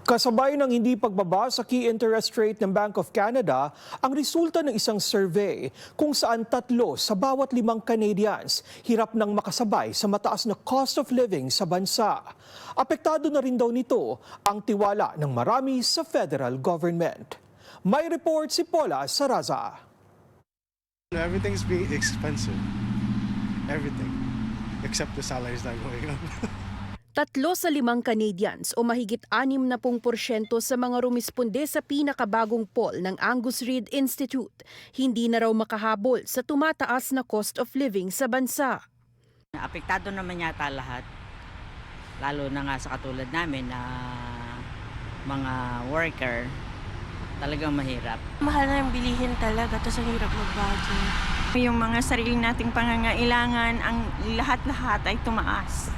Kasabay ng hindi pagbaba sa key interest rate ng Bank of Canada ang resulta ng isang survey kung saan 3 sa bawat 5 Canadians hirap nang makasabay sa mataas na cost of living sa bansa. Apektado na rin daw nito ang tiwala ng marami sa federal government. May report si Paula Saraza. Everything's being expensive. Everything. Except the salaries not going up. 3 sa 5 Canadians o mahigit 60% sa mga rumisponde sa pinakabagong poll ng Angus Reid Institute hindi na raw makahabol sa tumataas na cost of living sa bansa. Apektado naman yata lahat, lalo na nga sa katulad namin na mga worker, talagang mahirap. Mahal na yung bilihin talaga, tapos ang hirap mag-budget. Yung mga sarili nating pangangailangan, ang lahat-lahat ay tumaas.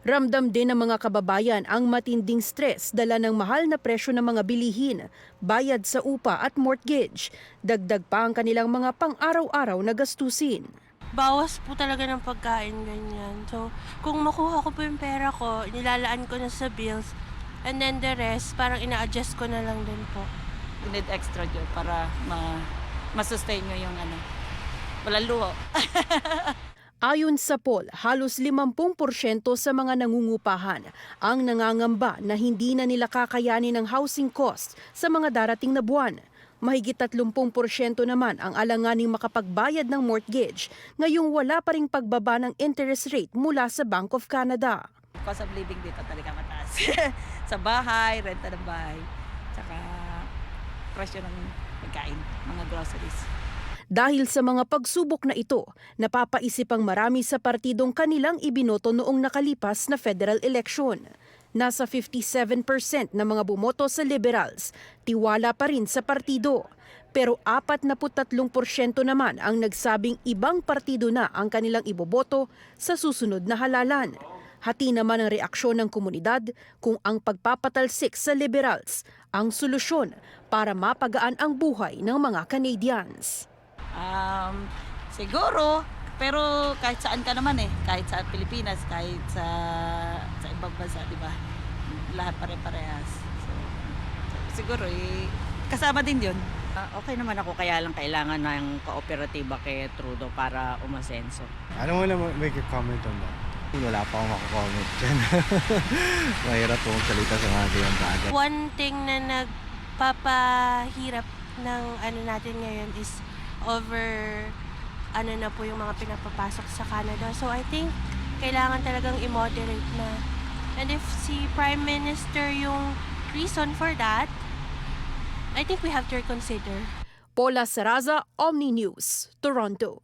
Ramdam din ng mga kababayan ang matinding stress dala ng mahal na presyo ng mga bilihin, bayad sa upa at mortgage. Dagdag pa ang kanilang mga pang-araw-araw na gastusin. Bawas po talaga ng pagkain, ganyan. So, kung makuha ko po yung pera ko, nilalaan ko na sa bills, and then the rest, parang ina-adjust ko na lang din po. You need extra job para ma-sustain nyo yung walang luho. Ayon sa poll, halos 50% sa mga nangungupahan ang nangangamba na hindi na nila kakayanin ang housing cost sa mga darating na buwan. Mahigit 30% naman ang alanganing makapagbayad ng mortgage ngayong wala pa ring pagbaba ng interest rate mula sa Bank of Canada. Cost of living dito talaga mataas. Sa bahay, renta ng bahay, tsaka presyo ng pagkain, mga groceries. Dahil sa mga pagsubok na ito, napapaisip ang marami sa partidong kanilang ibinoto noong nakalipas na federal election. Nasa 57% na mga bumoto sa Liberals, tiwala pa rin sa partido. Pero 43% naman ang nagsabing ibang partido na ang kanilang iboboto sa susunod na halalan. Hati naman ang reaksyon ng komunidad kung ang pagpapatalsik sa Liberals ang solusyon para mapagaan ang buhay ng mga Canadians. Siguro, pero kahit saan ka naman kahit sa Pilipinas, kahit sa ibang bansa, di ba? Lahat pare-parehas. So, siguro, kasama din yun. Okay naman ako, kaya lang kailangan ng kooperatiba kay Trudeau para umasenso. I don't wanna make a comment on that. Wala pa akong makakomment dyan. Mahirap po magsalita sa mga ganyan bagay. One thing na nagpapahirap ng natin ngayon is over na po yung mga pinapapasok sa Canada. So I think kailangan talagang i-moderate na. And if si Prime Minister yung reason for that, I think we have to reconsider. Paula Saraza, Omni News, Toronto.